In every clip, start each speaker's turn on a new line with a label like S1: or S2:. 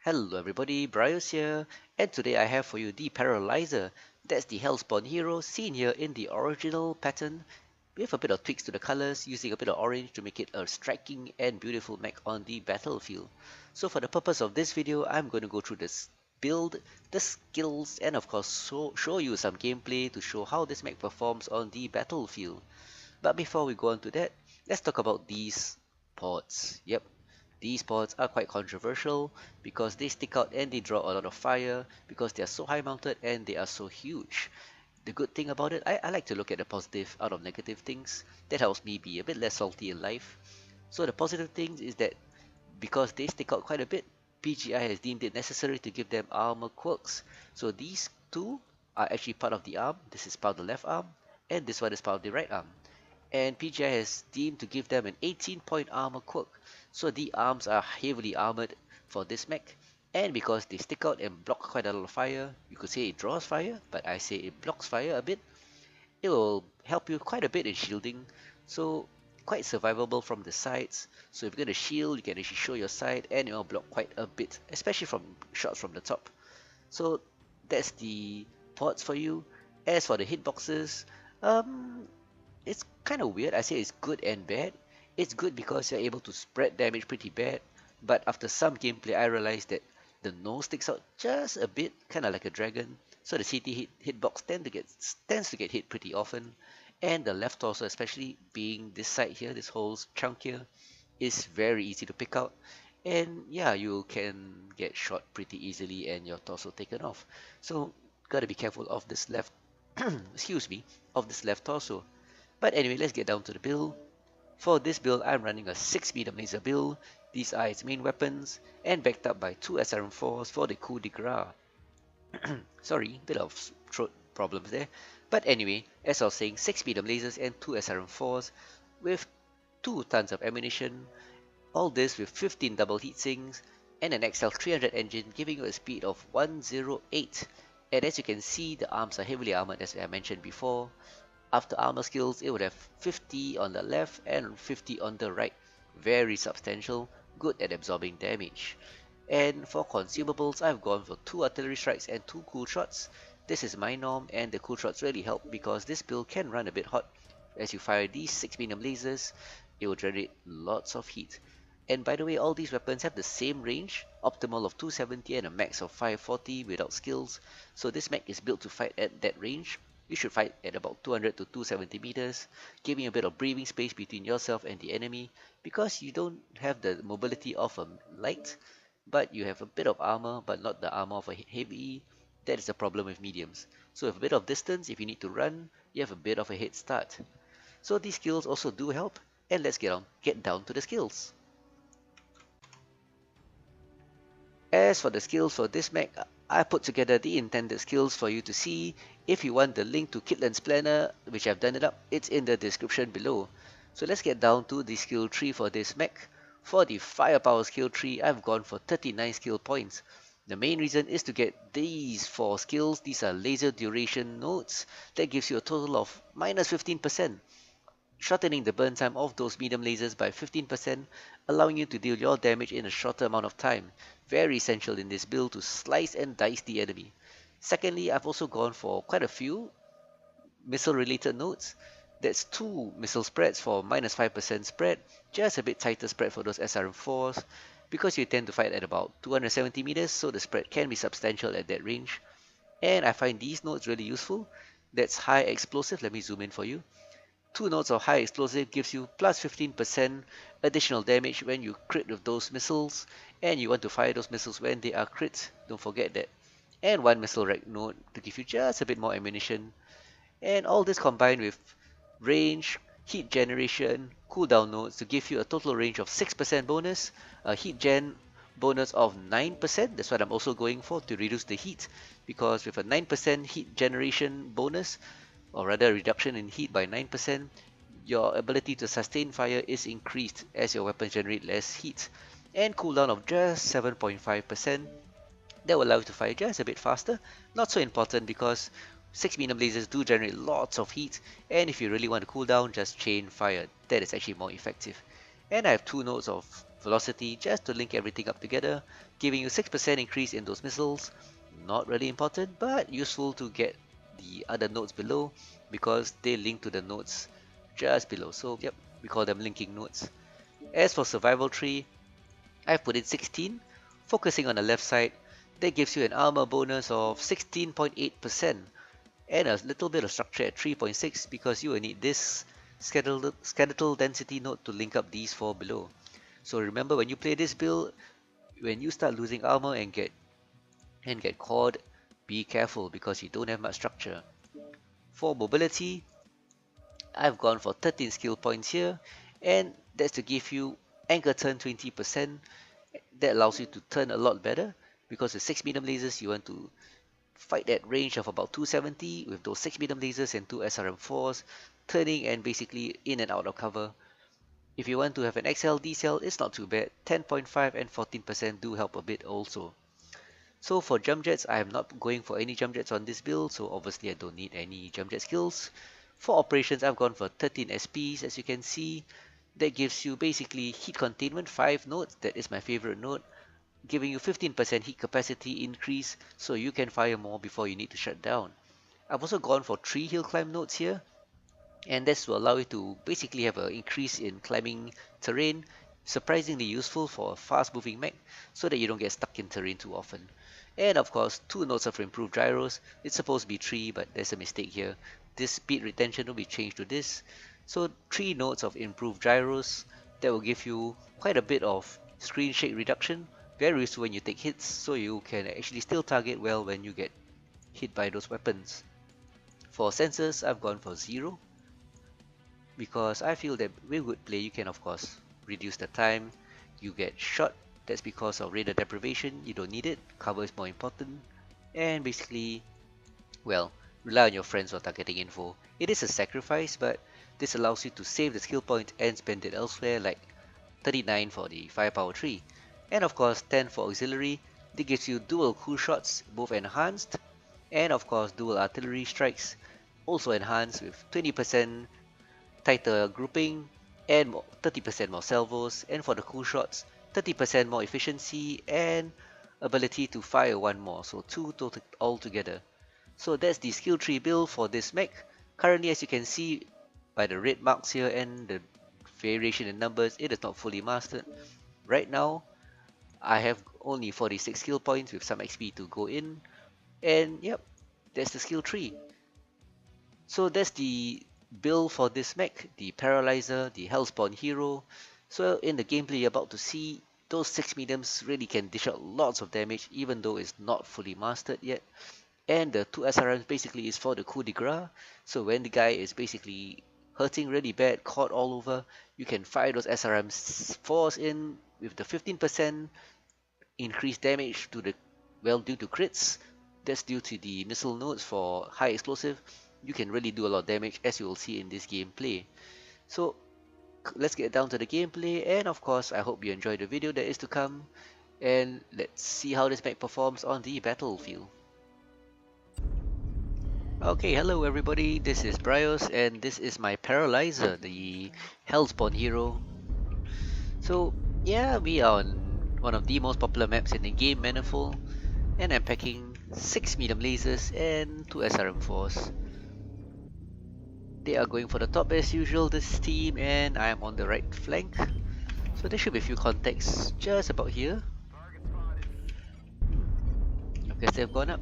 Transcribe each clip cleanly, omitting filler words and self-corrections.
S1: Hello everybody, BrioS here, and today I have for you the Paralyzer. That's the Hellspawn hero seen here in the original pattern, with a bit of tweaks to the colors, using a bit of orange to make it a striking and beautiful mech on the battlefield. So for the purpose of this video, I'm going to go through this build, the skills, and of course show you some gameplay to show how this mech performs on the battlefield. But before we go on to that, let's talk about these pods. Yep, these pods are quite controversial because they stick out and they draw a lot of fire because they are so high mounted and they are so huge. The good thing about it, I like to look at the positive out of negative things. That helps me be a bit less salty in life. So the positive things is that because they stick out quite a bit, PGI has deemed it necessary to give them armor quirks. So these two are actually part of the arm. This is part of the left arm, and this one is part of the right arm. And PGI has deemed to give them an 18-point armor quirk. So the arms are heavily armored for this mech. And because they stick out and block quite a lot of fire, you could say it draws fire, but I say it blocks fire a bit. It will help you quite a bit in shielding. So quite survivable from the sides. So if you're going to shield, you can actually show your side and it will block quite a bit, especially from shots from the top. So that's the pods for you. As for the hitboxes, it's kind of weird. I say it's good and bad. It's good because you're able to spread damage pretty bad, but after some gameplay I realized that the nose sticks out just a bit, kind of like a dragon, so the CT hitbox tends to get hit pretty often, and the left torso, especially being this side here, this whole chunk here, is very easy to pick out, and yeah, you can get shot pretty easily and your torso taken off. So gotta be careful of this left excuse me, of this left torso. But anyway, let's get down to the build. For this build, I'm running a 6 medium laser build. These are its main weapons, and backed up by 2 SRM4s for the Coup de Grace. Sorry, bit of throat problems there. But anyway, as I was saying, 6 medium lasers and 2 SRM4s with 2 tons of ammunition. All this with 15 double heatsinks and an XL300 engine giving you a speed of 108. And as you can see, the arms are heavily armored as I mentioned before. After armor skills, it would have 50 on the left and 50 on the right. Very substantial, good at absorbing damage. And for consumables, I've gone for 2 artillery strikes and 2 cool shots. This is my norm, and the cool shots really help because this build can run a bit hot. As you fire these 6 medium lasers, it will generate lots of heat. And by the way, all these weapons have the same range, optimal of 270 and a max of 540 without skills. So this mech is built to fight at that range. You should fight at about 200 to 270 meters, giving a bit of breathing space between yourself and the enemy, because you don't have the mobility of a light, but you have a bit of armor, but not the armor of a heavy. That is the problem with mediums. So with a bit of distance, if you need to run, you have a bit of a head start. So these skills also do help, and let's get down to the skills. As for the skills for this mech, I put together the intended skills for you to see. If you want the link to Kitlan's planner, which I've done it up, it's in the description below. So let's get down to the skill tree for this mech. For the firepower skill tree, I've gone for 39 skill points. The main reason is to get these 4 skills. These are laser duration nodes. That gives you a total of minus 15%. Shortening the burn time of those medium lasers by 15%, allowing you to deal your damage in a shorter amount of time. Very essential in this build to slice and dice the enemy. Secondly, I've also gone for quite a few missile related nodes. That's 2 missile spreads for minus 5% spread, just a bit tighter spread for those SRM4s, because you tend to fight at about 270 meters, so the spread can be substantial at that range. And I find these nodes really useful. That's high explosive. Let me zoom in for you. 2 nodes of high explosive gives you plus 15% additional damage when you crit with those missiles, and you want to fire those missiles when they are crits, don't forget that. And 1 missile rack node to give you just a bit more ammunition. And all this combined with range, heat generation, cooldown nodes to give you a total range of 6% bonus, a heat gen bonus of 9%, that's what I'm also going for to reduce the heat, because with a 9% heat generation bonus, or rather reduction in heat by 9%, your ability to sustain fire is increased as your weapons generate less heat. And cooldown of just 7.5%, that will allow you to fire just a bit faster. Not so important because 6 medium lasers do generate lots of heat, and if you really want to cool down, just chain fire. That is actually more effective. And I have 2 nodes of velocity just to link everything up together, giving you 6% increase in those missiles. Not really important, but useful to get the other nodes below because they link to the nodes just below. So yep, we call them linking nodes. As for survival tree, I've put in 16, focusing on the left side. That gives you an armor bonus of 16.8% and a little bit of structure at 3.6 because you will need this skeletal density node to link up these four below. So remember, when you play this build, when you start losing armor and get caught, be careful because you don't have much structure. For mobility, I've gone for 13 skill points here, and that's to give you anchor turn 20%. That allows you to turn a lot better because with 6 medium lasers you want to fight that range of about 270 with those 6 medium lasers and 2 SRM4s, turning and basically in and out of cover. If you want to have an XLD cell, it's not too bad. 10.5 and 14% do help a bit also. So for jump jets, I am not going for any jump jets on this build, so obviously I don't need any jump jet skills. For operations, I've gone for 13 SPs, as you can see. That gives you basically heat containment, 5 nodes, that is my favorite node, giving you 15% heat capacity increase, so you can fire more before you need to shut down. I've also gone for 3 hill climb nodes here, and this will allow you to basically have an increase in climbing terrain, surprisingly useful for a fast moving mech, so that you don't get stuck in terrain too often. And of course, 2 nodes of improved gyros. It's supposed to be 3, but there's a mistake here. This speed retention will be changed to this. So 3 nodes of improved gyros, that will give you quite a bit of screen shake reduction, very useful when you take hits, so you can actually still target well when you get hit by those weapons. For sensors, I've gone for 0, because I feel that with good play you can of course reduce the time you get shot. That's because of radar deprivation, you don't need it, cover is more important, and basically, well, rely on your friends for targeting info. It is a sacrifice, but this allows you to save the skill point and spend it elsewhere, like 39 for the firepower tree. And of course 10 for auxiliary. That gives you dual cool shots, both enhanced, and of course dual artillery strikes, also enhanced with 20% tighter grouping and 30% more salvos, and for the cool shots 30% more efficiency and ability to fire 1 more, so 2 total altogether. So that's the skill tree build for this mech. Currently, as you can see by the red marks here and the variation in numbers, it is not fully mastered. Right now I have only 46 skill points with some XP to go in, and yep, that's the skill tree. So that's the build for this mech, the Paralyzer, the Hellspawn hero. So in the gameplay you're about to see, those 6 mediums really can dish out lots of damage even though it's not fully mastered yet. And the 2 SRMs basically is for the Coup de Grace. So when the guy is basically hurting really bad, caught all over, you can fire those SRMs 4s in with the 15% increased damage to the, well, due to crits. That's due to the missile nodes for high explosive. You can really do a lot of damage, as you will see in this gameplay. So let's get down to the gameplay, and of course I hope you enjoy the video that is to come, and let's see how this mech performs on the battlefield. Okay, hello everybody, this is BrioS and this is my Paralyzer, the Hellspawn hero. So yeah, we are on one of the most popular maps in the game, Manifold, and I'm packing 6 medium lasers and 2 SRM4s. They are going for the top as usual, this team, and I am on the right flank. So there should be a few contacts just about here. I guess they've gone up.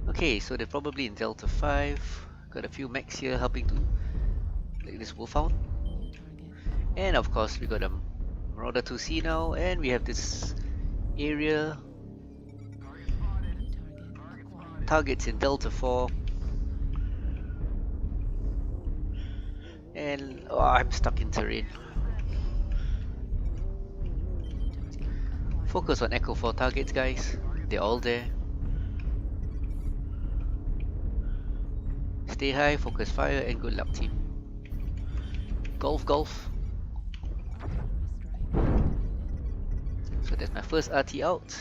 S1: Okay, so they're probably in Delta 5. Got a few mechs here helping to, like this Wolfhound. And of course we got a Marauder 2C now, and we have this area. Targets in Delta 4. And oh, I'm stuck in terrain. Focus on Echo 4 targets, guys. They're all there. Stay high, focus fire, and good luck, team. Golf, golf. So that's my first RT out.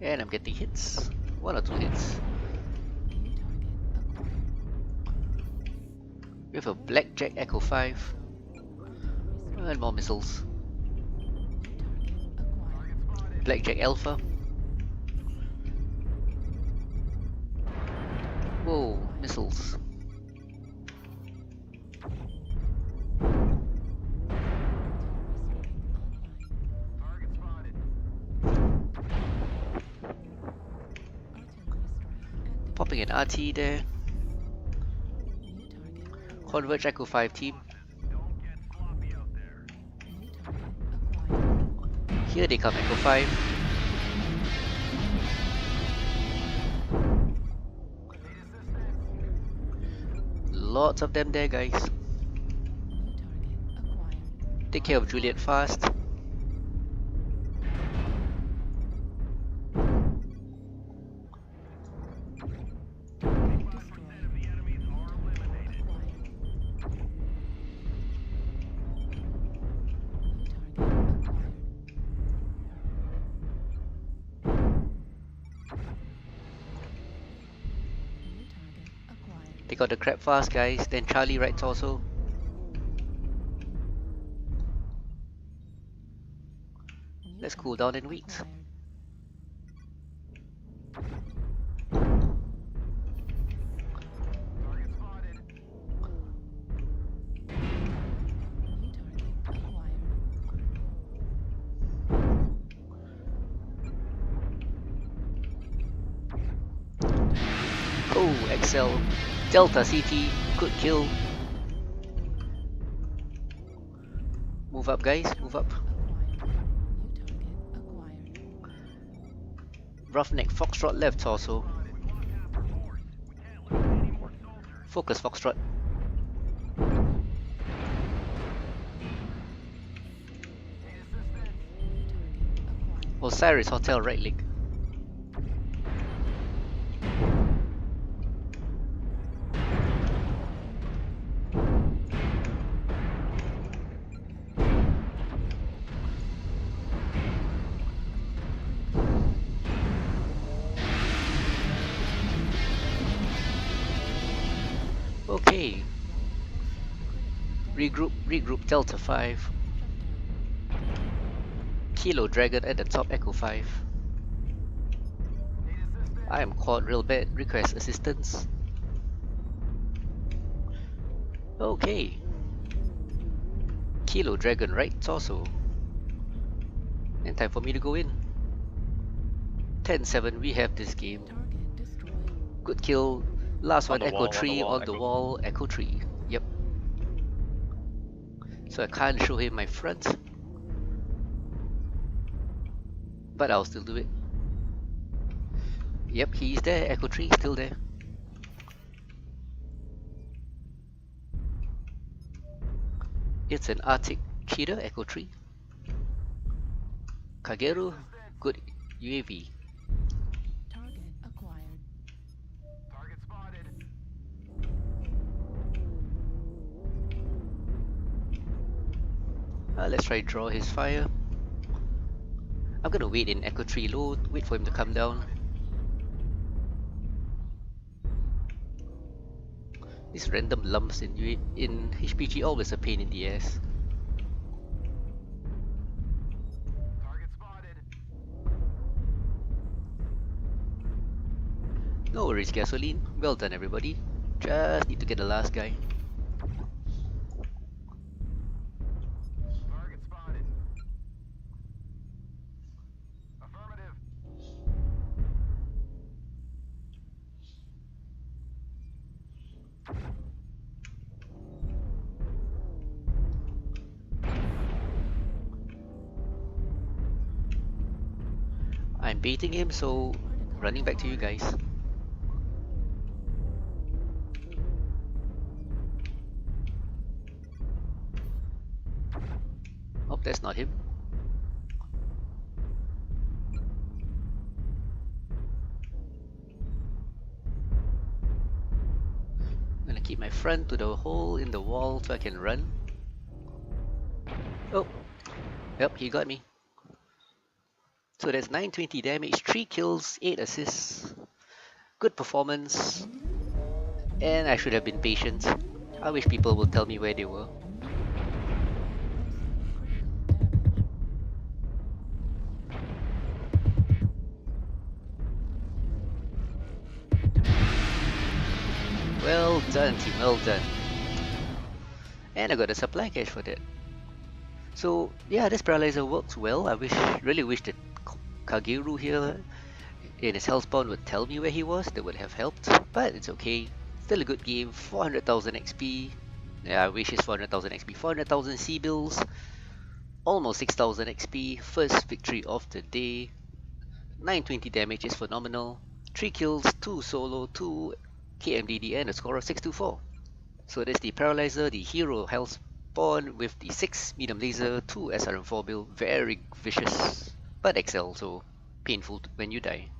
S1: And I'm getting hits. 1 or 2 hits. We have a Blackjack Echo 5. And more missiles. Blackjack Alpha. Whoa, missiles. Popping an RT there. Converge Echo 5 team. Here they come, Echo 5. Lots of them there, guys. Take care of Juliet fast. They got the crab fast, guys. Then Charlie right torso. Let's cool down and wait. Oh, XL. Delta CT, good kill. Move up, guys, move up. Roughneck Foxtrot left torso. Focus Foxtrot. Osiris Hotel right leg. Okay. Regroup Delta 5. Kilo Dragon at the top, Echo 5. I am caught real bad, request assistance. Okay. Kilo Dragon right torso. And time for me to go in. 10-7, we have this game. Good kill. Last one, Echo 3 on the wall, Echo 3. Yep. So I can't show him my front. But I'll still do it. Yep, he's there, Echo 3, still there. It's an Arctic cheater, Echo 3. Kageru, good UAV.
S2: Target acquired. Target spotted.
S1: Let's try draw his fire. I'm gonna wait in Echo 3 low, wait for him to come down. These random lumps in HPG always a pain in the ass.
S2: Target spotted.
S1: No worries, Gasoline. Well done, everybody. Just need to get the last guy.
S2: Target spotted. Affirmative.
S1: I'm baiting him, so running back to you guys. Oh, that's not him. I'm gonna keep my front to the hole in the wall so I can run. Oh, yep, he got me. So that's 920 damage, 3 kills, 8 assists. Good performance. And I should have been patient. I wish people would tell me where they were. Well done team, well done. And I got a supply cache for that. So yeah, this Paralyzer works well. I really wish that Kageru here in his Hellspawn would tell me where he was. That would have helped, but it's okay. Still a good game. 400,000 XP. Yeah, I wish it's 400,000 XP. 400,000 C bills. Almost 6,000 XP. First victory of the day. 920 damage is phenomenal. 3 kills, 2 solo, 2 KMDD, and a score of 624. So that's the Paralyzer, the Hero Hellspawn with the 6 medium laser, 2 SRM4 build. Very vicious, but excel, so painful when you die.